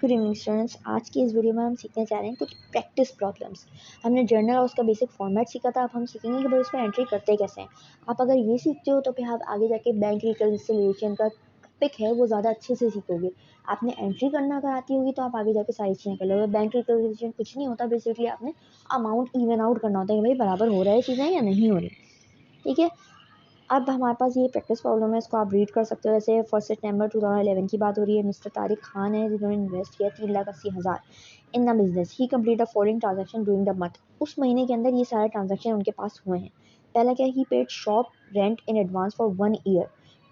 Good evening students, आज की इस वीडियो में हम सीखने जा रहे हैं कुछ प्रैक्टिस प्रॉब्लम्स। हमने जर्नल और उसका बेसिक फॉर्मेट सीखा था। अब हम सीखेंगे कि भाई उसमें एंट्री करते कैसे हैं। आप अगर ये सीखते हो तो फिर आप आगे जाके बैंक रिकन्सिलिएशन का टॉपिक है वो ज़्यादा अच्छे से सीखोगे। आपने एंट्री करना अगर आती होगी तो आप आगे जाके सारी चीज़ें कर लोगे। बैंक रिकन्सिलिएशन कुछ नहीं होता, बेसिकली आपने अमाउंट इवन आउट करना होता है कि भाई बराबर हो रहा है चीज़ें या नहीं हो रही। ठीक है, अब हमारे पास ये प्रैक्टिस प्रॉब्लम है, इसको आप रीड कर सकते हो। जैसे 1 सितंबर 2011 की बात हो रही है। मिस्टर तारिक खान है जिन्होंने इन्वेस्ट किया 3,80,000 in the business. He complete the following transaction during the month. उस महीने के अंदर ये सारे ट्रांजेक्शन उनके पास हुए हैं। पहला क्या है, he paid shop rent in advance for 1 year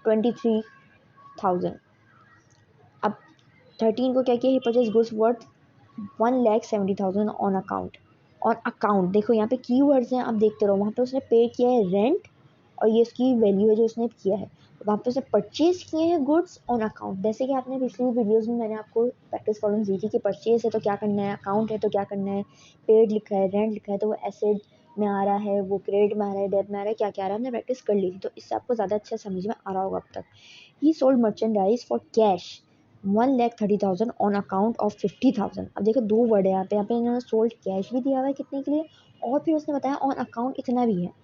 23,000। अब 13 को क्या किया, he purchase goods worth 1,70,000 on account. On account देखो यहाँ पे की वर्ड्स हैं, आप देखते रहो। वहाँ पे उसने पे किया है रेंट और ये इसकी वैल्यू है जो उसने किया है। वहाँ पे उसने परचेज किए हैं गुड्स ऑन अकाउंट। जैसे कि आपने पिछली वीडियोस में मैंने आपको प्रैक्टिस प्रॉब्लम दी थी कि परचेज है तो क्या करना है, अकाउंट है तो क्या करना है, पेड लिखा है, रेंट लिखा है तो वो एसेट में आ रहा है, वो क्रेडिट में आ रहा है, डेबिट में आ रहा है, क्या क्या आ रहा है, हमने प्रैक्टिस कर ली थी। तो इससे आपको ज़्यादा अच्छा समझ में आ रहा होगा अब तक। ही sold merchandise for cash 1,30,000 on account of 50,000। अब देखो दो वर्ड है यहाँ पे इन्होंने सोल्ड कैश भी दिया हुआ है कितने के लिए, और फिर उसने बताया ऑन अकाउंट इतना भी है।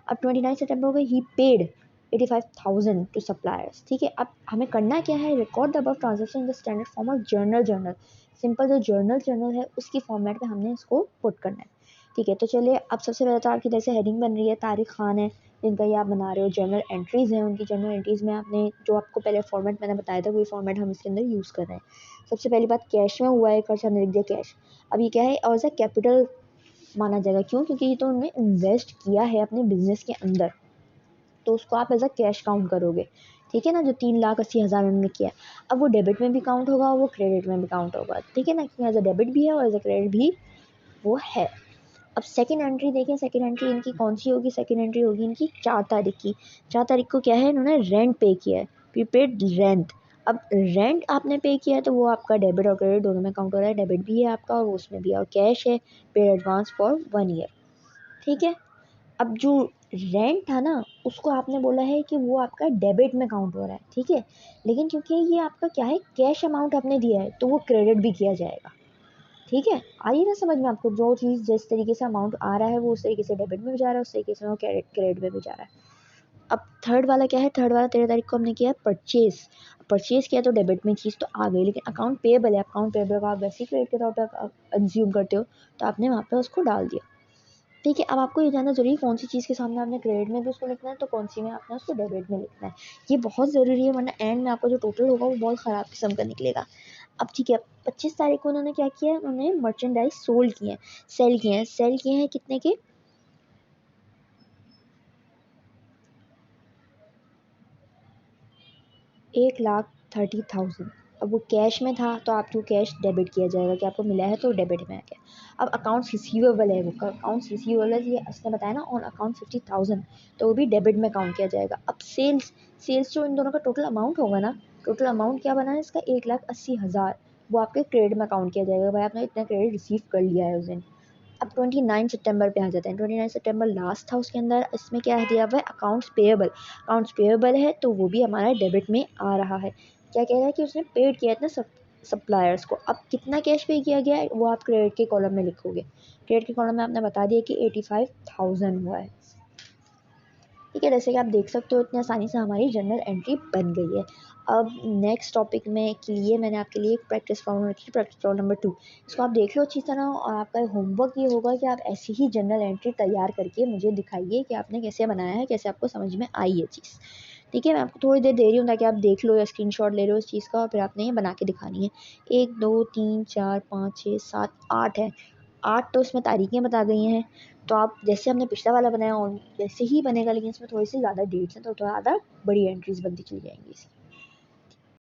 अब 29 सितंबर हो गए, ही पेड 85,000 टू सप्लायर्स। ठीक है, अब हमें करना क्या है, record the above transaction in the standard form of journal. Simple जो जर्नल है उसकी फॉर्मेट में हमने इसको पुट करना है। ठीक है, तो चलिए अब सबसे पहले तो आपकी जैसे हेडिंग बन रही है तारिक खान है जिनका ये आप बना रहे हो। जर्नल एंट्रीज़ हैं, उनकी जर्नल एंट्रीज़ में आपने जो आपको पहले फॉर्मेट मैंने बताया था वही फॉर्मेट हम इसके अंदर यूज़ कर रहे हैं। सबसे पहली बात, कैश में हुआ है खर्च, हमने लिख दिया कैश। अब ये क्या है, और कैपिटल माना जाएगा, क्यों, क्योंकि ये तो उन्होंने इन्वेस्ट किया है अपने बिजनेस के अंदर, तो उसको आप एज अ कैश काउंट करोगे। ठीक है ना, जो 3,80,000 उन्होंने किया। अब वो डेबिट में भी काउंट होगा और वो क्रेडिट में भी काउंट होगा। ठीक है ना, क्योंकि एज अ डेबिट भी है और एज अ क्रेडिट भी वो है। अब सेकंड एंट्री देखें, सेकंड एंट्री इनकी कौन सी होगी, सेकंड एंट्री होगी इनकी 4 तारीख की। 4 तारीख को क्या है, इन्होंने रेंट पे किया है, प्रीपेड रेंट। अब रेंट आपने पे किया है तो वो आपका डेबिट और क्रेडिट दोनों में काउंट हो रहा है। डेबिट भी है आपका और उसमें भी है, और कैश है, पेड एडवांस फॉर 1 ईयर। ठीक है, अब जो रेंट था ना उसको आपने बोला है कि वो आपका डेबिट में काउंट हो रहा है। ठीक है, लेकिन क्योंकि ये आपका क्या है, कैश अमाउंट आपने दिया है तो वो क्रेडिट भी किया जाएगा। ठीक है, आइए ना समझ में आपको, जो चीज़ जिस तरीके से अमाउंट आ रहा है वो उस तरीके से डेबिट में भी जा रहा है, उस तरीके से वो क्रेडिट में भी जा रहा है। अब थर्ड वाला क्या है, थर्ड वाला 13 तारीख को हमने किया परचेज। परचेज किया तो डेबिट में चीज़ तो आ गई, लेकिन अकाउंट पेएबल है, अकाउंट पेएबल को आप वैसे ही क्रेडिट के तौर पर कंज्यूम करते हो तो आपने वहाँ पर उसको डाल दिया। ठीक है, अब आपको ये जानना ज़रूरी है कौन सी चीज़ के सामने आपने क्रेडिट में भी उसको लिखना है तो कौन सी में आपने उसको डेबिट में लिखना है। ये बहुत ज़रूरी है, वरना एंड में आपका जो टोटल होगा वो बहुत ख़राब किस्म का निकलेगा। अब ठीक है, 25 तारीख को उन्होंने क्या किया है, उन्होंने मर्चेंडाइज सोल्ड किए हैं, सेल किए हैं कितने के, 1,30,000। अब वो कैश में था तो आपको कैश डेबिट किया जाएगा कि आपको मिला है तो डेबिट में आ गया। अब अकाउंट्स रिसीवेबल है, वो अकाउंट्स रिसीवेबल है, ये उसने बताया ना ऑन अकाउंट 50,000, तो वो भी डेबिट में काउंट किया जाएगा। अब सेल्स जो इन दोनों का टोटल अमाउंट होगा ना, टोटल अमाउंट क्या बना है इसका, 1,80,000, वो आपके क्रेडिट में काउंट किया जाएगा। भाई आपने इतना क्रेडिट रिसीव कर लिया है उस दिन। अब 29 सितंबर पे आ जाते हैं। 29 सितंबर लास्ट था, उसके अंदर इसमें क्या दिया हुआ है, अकाउंट्स पेएबल। अकाउंट्स पेएबल है तो वो भी हमारा डेबिट में आ रहा है। क्या कह रहा है कि उसने पेड किया इतना सप्लायर्स को। अब कितना कैश पे किया गया है वो आप क्रेडिट के कॉलम में लिखोगे। क्रेडिट के कॉलम में आपने बता दिया कि 85,000 हुआ है। ठीक है, जैसे कि आप देख सकते हो इतनी आसानी से हमारी जनरल एंट्री बन गई है। अब नेक्स्ट टॉपिक में के लिए मैंने आपके लिए एक प्रैक्टिस प्रॉब्लम रखी है, प्रैक्टिस प्रॉब्लम नंबर 2। इसको आप देख लो अच्छी तरह, और आपका होमवर्क ये होगा कि आप ऐसी ही जनरल एंट्री तैयार करके मुझे दिखाइए कि आपने कैसे बनाया है, कैसे आपको समझ में आई ये चीज़। ठीक है, मैं आपको थोड़ी देर दे रही हूँ ताकि आप देख लो या स्क्रीनशॉट ले लो इस चीज़ का, और फिर आपने ये बना के दिखानी है। 1 2 3 4 5 6 7 8 है, 8 तो इसमें तारीखें बता गई हैं। तो आप जैसे हमने पिछला वाला बनाया और वैसे ही बनेगा, लेकिन इसमें थोड़ी सी ज़्यादा डेट्स हैं तो थोड़ा ज़्यादा बड़ी एंट्रीज बनती चली जाएंगी इसकी।